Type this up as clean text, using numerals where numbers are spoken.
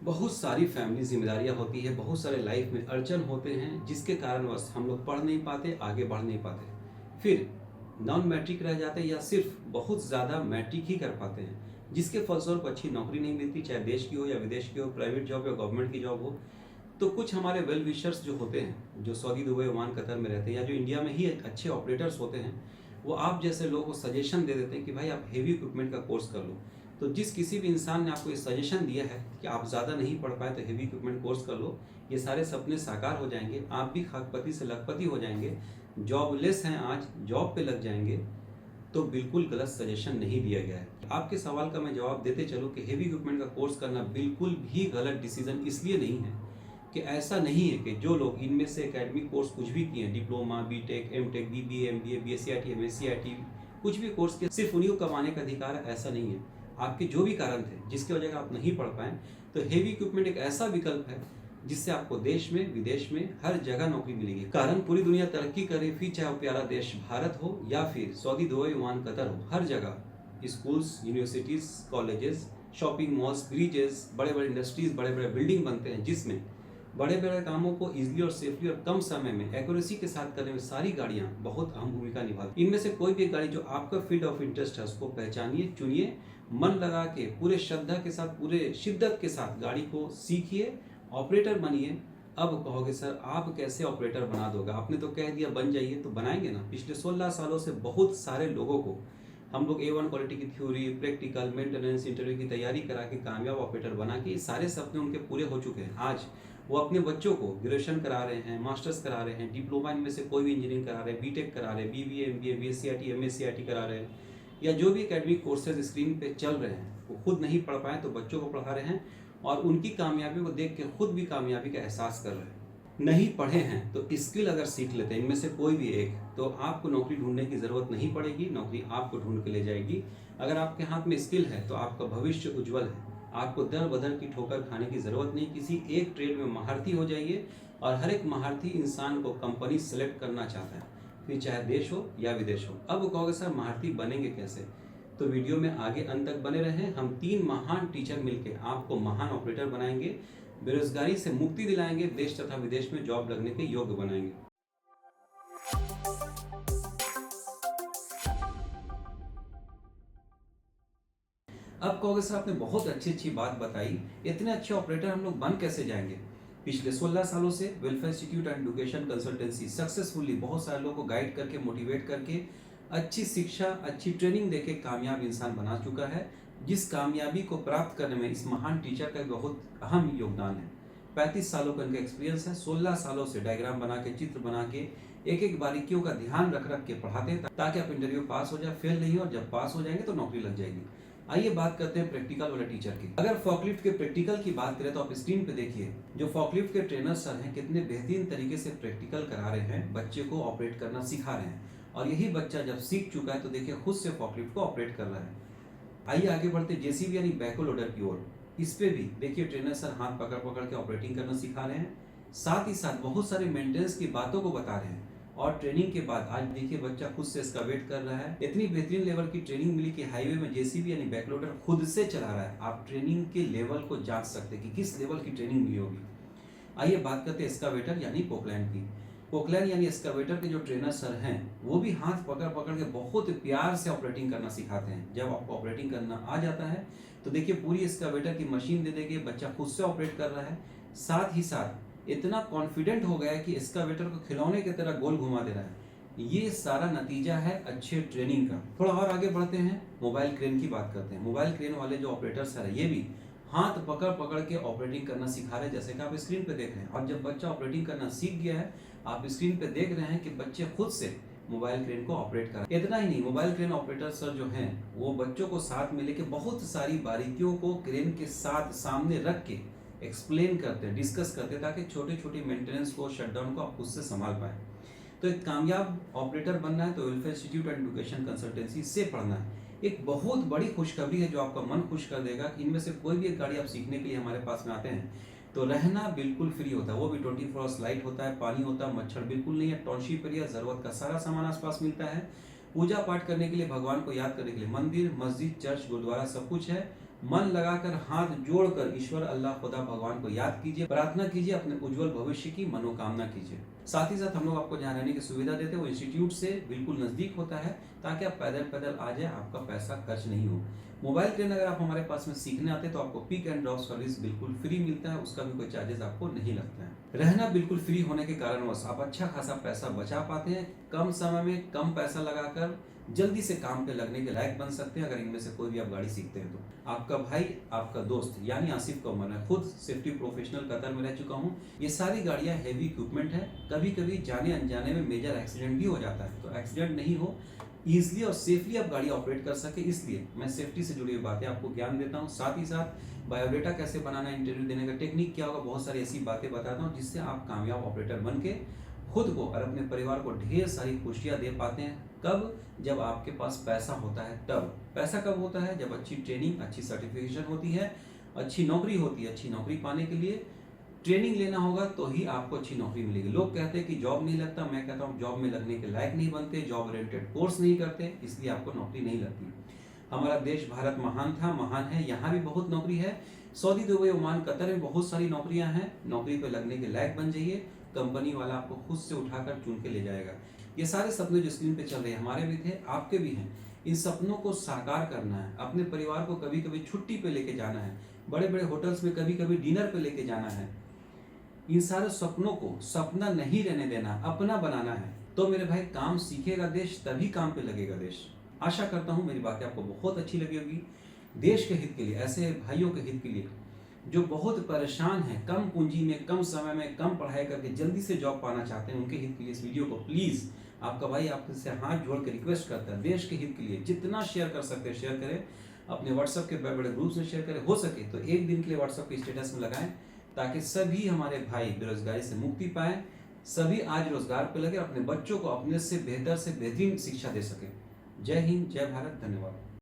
बहुत सारी फैमिली जिम्मेदारियां होती है, बहुत सारे लाइफ में अड़चन होते हैं जिसके कारणवश हम लोग पढ़ नहीं पाते, आगे बढ़ नहीं पाते। फिर नॉन मैट्रिक रह जाते हैं या सिर्फ बहुत ज़्यादा मैट्रिक ही कर पाते हैं, जिसके फलस्वरूप अच्छी नौकरी नहीं मिलती, चाहे देश की हो या विदेश की हो, प्राइवेट जॉब या गवर्नमेंट की जॉब हो। तो कुछ हमारे वेल विशर्स जो होते हैं, जो सऊदी, दुबई, ओमान, कतर में रहते हैं या जो इंडिया में ही अच्छे ऑपरेटर्स होते हैं, वो आप जैसे लोगों को सजेशन दे देते हैं कि भाई आप हेवी इक्विपमेंट का कोर्स कर लो। तो जिस किसी भी इंसान ने आपको ये सजेशन दिया है कि आप ज़्यादा नहीं पढ़ पाए तो हेवी इक्विपमेंट कोर्स कर लो, ये सारे सपने साकार हो जाएंगे, आप भी खगपति से लखपति हो जाएंगे, जॉबलेस हैं आज जॉब पे लग जाएंगे, तो बिल्कुल गलत सजेशन नहीं दिया गया है। आपके सवाल का मैं जवाब देते चलूँ कि हेवी इक्विपमेंट का कोर्स करना बिल्कुल भी गलत डिसीजन इसलिए नहीं है कि ऐसा नहीं है कि जो लोग इनमें से एकेडमिक कोर्स कुछ भी किए, diploma, BTech, MTech, BBA, MBA, BSc, MSc, कुछ भी कोर्स किए, सिर्फ उन्हीं को कमाने का अधिकार है, ऐसा नहीं है। आपके जो भी कारण थे जिसकी वजह से आप नहीं पढ़ पाए, तो हेवी इक्विपमेंट एक ऐसा विकल्प है जिससे आपको देश में, विदेश में, हर जगह नौकरी मिलेगी। कारण पूरी दुनिया तरक्की करे, फिर चाहे वो प्यारा देश भारत हो या फिर सऊदी, दुबई, ओमान, कतर हो, हर जगह schools, universities, colleges, shopping malls, bridges, बड़े बड़े इंडस्ट्रीज, बड़े बड़े बिल्डिंग बनते हैं जिसमें बड़े बड़े कामों को इजीली और सेफली और कम समय में एक्यूरेसी के साथ करने में सारी गाड़ियां बहुत अहम भूमिका निभाती हैं। इनमें से कोई भी एक गाड़ी जो आपका फील्ड ऑफ इंटरेस्ट है उसको पहचानिए, चुनिए, मन लगा के पूरे श्रद्धा के साथ, पूरे शिद्दत के साथ गाड़ी को सीखिए, ऑपरेटर बनिए। अब कहोगे सर आप कैसे ऑपरेटर बना दोगे, आपने तो कह दिया बन जाइए, तो बनाएंगे ना। पिछले 16 सालों से बहुत सारे लोगों को हम लोग A1 क्वालिटी की थ्योरी, प्रैक्टिकल, मेंटेनेंस, इंटरव्यू की तैयारी करा के कामयाब ऑपरेटर बना के सारे सपने उनके पूरे हो चुके हैं। आज वो अपने बच्चों को ग्रेजुएशन करा रहे हैं, मास्टर्स करा रहे हैं, डिप्लोमा इनमें से कोई भी इंजीनियरिंग करा रहे हैं, बीटेक करा रहे हैं, बीबीए, एमबीए, बीएससी, एमएससी करा रहे हैं, या जो भी एकेडमिक कोर्सेज स्क्रीन पे चल रहे हैं वो खुद नहीं पढ़ पाए तो बच्चों को पढ़ा रहे हैं और उनकी कामयाबी को देख के खुद भी कामयाबी का एहसास कर रहे हैं। नहीं पढ़े हैं तो स्किल अगर सीख लेते हैं इनमें से कोई भी एक, तो आपको नौकरी ढूंढने की ज़रूरत नहीं पड़ेगी, नौकरी आपको ढूंढ के ले जाएगी। अगर आपके हाथ में स्किल है तो आपका भविष्य उज्जवल है। आपको दर बदर की ठोकर खाने की ज़रूरत नहीं, किसी एक ट्रेड में महारथी हो जाइए। और हर एक महारथी इंसान को कंपनी सेलेक्ट करना चाहता है, फिर चाहे देश हो या विदेश हो। अब कहोगे सर महारथी बनेंगे कैसे, तो वीडियो में आगे अंत तक बने रहें। हम 3 महान टीचर मिलकर आपको महान ऑपरेटर बनाएंगे, बेरोजगारी से मुक्ति दिलाएंगे, देश तथा विदेश में जॉब लगने के योग्य बनाएंगे। अब कहोगे सर आपने बहुत अच्छी अच्छी बात बताई, इतने अच्छे ऑपरेटर हम लोग बन कैसे जाएंगे। पिछले 16 सालों से welfare institute and education consultancy successfully बहुत सारे लोगों को गाइड करके, मोटिवेट करके, अच्छी शिक्षा, अच्छी ट्रेनिंग देके कामयाब इंसान बना चुका है, जिस कामयाबी को प्राप्त करने में इस महान टीचर का बहुत अहम योगदान है। 35 सालों का इनका एक्सपीरियंस है, 16 सालों से डायग्राम बना के, चित्र बना के, एक एक बारीकियों का ध्यान रख रख के पढ़ाते हैं ताकि आप इंटरव्यू पास हो जाए, फेल नहीं हो, और जब पास हो जाएंगे तो नौकरी लग जाएगी। आइए बात करते हैं प्रैक्टिकल वाले टीचर की। अगर फॉकलिफ्ट के प्रैक्टिकल की बात करें तो आप स्क्रीन पे देखिए, जो फॉकलिफ्ट के ट्रेनर सर हैं कितने बेहतरीन तरीके से प्रैक्टिकल करा रहे हैं, बच्चे को ऑपरेट करना सिखा रहे हैं। और यही बच्चा जब सीख चुका है तो देखिए खुद से फॉकलिफ्ट को ऑपरेट कर रहा है। आइए आगे बढ़ते जेसीबी यानी बैको लोडर की ओर। इस पे भी देखिए ट्रेनर सर हाथ पकड़ पकड़ के ऑपरेटिंग करना सिखा रहे हैं, साथ ही साथ बहुत सारे मेंटेनेंस की बातों को बता रहे हैं। और ट्रेनिंग के बाद आज देखिए बच्चा खुद से एक्सकावेट कर रहा है। इतनी बेहतरीन लेवल की ट्रेनिंग मिली कि हाईवे में जेसीबी यानी बैकलोडर खुद से चला रहा है। आप ट्रेनिंग के लेवल को जांच सकते हैं कि किस लेवल की ट्रेनिंग मिली होगी। आइए बात करते हैं एक्सकावेटर यानी पोकलैंड की। पोकलैंड यानी एक्सकावेटर के जो ट्रेनर सर हैं वो भी हाथ पकड़ पकड़ के बहुत प्यार से ऑपरेटिंग करना सिखाते हैं। जब आपको ऑपरेटिंग करना आ जाता है तो देखिए पूरी एक्सकावेटर की मशीन दे देंगे, बच्चा खुद से ऑपरेट कर रहा है। साथ ही साथ इतना कॉन्फिडेंट हो गया है कि एक्सकावेटर को खिलौने की तरह गोल घुमा दे रहा है। ये सारा नतीजा है अच्छे ट्रेनिंग का। थोड़ा और आगे बढ़ते हैं, मोबाइल क्रेन की बात करते हैं। मोबाइल क्रेन वाले जो ऑपरेटर्स हैं ये भी हाथ पकड़ पकड़ के ऑपरेटिंग करना सिखा रहे हैं, जैसे कि आप स्क्रीन पे देख रहे हैं। और जब बच्चा ऑपरेटिंग करना सीख गया है, आप स्क्रीन पे देख रहे हैं कि बच्चे खुद से मोबाइल क्रेन को ऑपरेट कर रहे हैं। इतना ही नहीं, मोबाइल क्रेन ऑपरेटर सर जो हैं वो बच्चों को साथ में लेके बहुत सारी बारीकियों को क्रेन के साथ सामने रख के एक्सप्लेन करते हैं, डिस्कस करते हैं, ताकि छोटे छोटे मेंटेनेंस को, शटडाउन को आप खुद से संभाल पाए। तो एक कामयाब ऑपरेटर बनना है तो welfare institute and education consultancy से पढ़ना है। एक बहुत बड़ी खुशखबरी है जो आपका मन खुश कर देगा कि इनमें से कोई भी एक गाड़ी आप सीखने के लिए हमारे पास में आते हैं तो रहना बिल्कुल फ्री होता है, वो भी 24 आवर्स लाइट होता है, पानी होता है, मच्छर बिल्कुल नहीं है, टाउनशिप एरिया, जरूरत का सारा सामान आसपास मिलता है। पूजा पाठ करने के लिए, भगवान को याद करने के लिए मंदिर, मस्जिद, चर्च, गुरुद्वारा सब कुछ है। मन लगाकर हाथ जोड़कर ईश्वर अल्लाह खुदा भगवान को याद कीजिए, प्रार्थना कीजिए, अपने उज्जवल भविष्य की मनोकामना कीजिए। साथ ही साथ हम लोग आपको जहाँ रहने की सुविधा देते हैं वो इंस्टीट्यूट से बिल्कुल नजदीक होता है, ताकि आप पैदल पैदल आ जाए, आपका पैसा खर्च नहीं हो। मोबाइल ट्रेन अगर आप हमारे पास में सीखने आते हैं तो आपको पिक एंड ड्रॉप सर्विस बिल्कुल फ्री मिलता है, उसका भी कोई चार्जेस आपको नहीं लगता है। रहना बिल्कुल फ्री होने के कारणवश आप अच्छा खासा पैसा बचा पाते हैं, कम समय में कम पैसा लगाकर जल्दी से काम पे लगने के लायक बन सकते हैं। अगर इनमें से कोई भी आप गाड़ी सीखते हैं तो आपका भाई, आपका दोस्त यानी आसिफ को मैं खुद सेफ्टी प्रोफेशनल कतर में रह चुका हूँ। ये सारी गाड़ियाँ हैवी इक्विपमेंट है, कभी कभी जाने अनजाने में मेजर एक्सीडेंट भी हो जाता है, तो एक्सीडेंट नहीं हो, ईजिली और सेफली आप गाड़ी ऑपरेट कर सके, इसलिए मैं सेफ्टी से जुड़ी हुई बातें आपको ज्ञान देता हूँ। साथ ही साथ बायोडेटा कैसे बनाना, इंटरव्यू देने का टेक्निक क्या होगा, बहुत सारी ऐसी बातें बताता हूँ जिससे आप कामयाब ऑपरेटर बन के खुद को और अपने परिवार को ढेर सारी खुशियां दे पाते हैं। कब? जब आपके पास पैसा होता है तब। पैसा कब होता है? जब अच्छी ट्रेनिंग, अच्छी सर्टिफिकेशन होती है, अच्छी नौकरी होती है। अच्छी नौकरी पाने के लिए ट्रेनिंग लेना होगा तो ही आपको अच्छी नौकरी मिलेगी। लोग कहते हैं कि जॉब नहीं लगता, मैं कहता हूँ जॉब में लगने के लायक नहीं बनते, जॉब रिलेटेड कोर्स नहीं करते, इसलिए आपको नौकरी नहीं लगती। हमारा देश भारत महान था, महान है, यहाँ भी बहुत नौकरी है। सऊदी, दुबई, ओमान, कतर में बहुत सारी नौकरियां हैं। नौकरी पे लगने के लायक बन जाइए, कंपनी वाला आपको खुद से उठाकर चुन के ले जाएगा। ये सारे सपने जो स्क्रीन पे चल रहे हैं हमारे भी थे, आपके भी हैं। इन सपनों को साकार करना है, अपने परिवार को कभी कभी छुट्टी पे लेके जाना है, बड़े बड़े होटल्स में कभी कभी डिनर पे लेके जाना है। इन सारे सपनों को सपना नहीं रहने देना, अपना बनाना है। तो मेरे भाई, काम सीखेगा देश तभी काम पे लगेगा देश। आशा करता हूँ मेरी बातें आपको बहुत अच्छी लगी होगी। देश के हित के लिए, ऐसे भाइयों के हित के लिए जो बहुत परेशान हैं, कम पूंजी में, कम समय में, कम पढ़ाई करके जल्दी से जॉब पाना चाहते हैं, उनके हित के लिए इस वीडियो को प्लीज़, आपका भाई आपसे हाथ जोड़ के रिक्वेस्ट करता है, देश के हित के लिए जितना शेयर कर सकते हैं शेयर करें, अपने व्हाट्सएप के बड़े बड़े ग्रुप्स में शेयर करें, हो सके तो एक दिन के लिए व्हाट्सएप के स्टेटस में लगाएं, ताकि सभी हमारे भाई बेरोजगारी से मुक्ति पाएं, सभी आज रोजगार पे लगे, अपने बच्चों को अपने से बेहतरीन शिक्षा दे सकें। जय हिंद, जय भारत, धन्यवाद।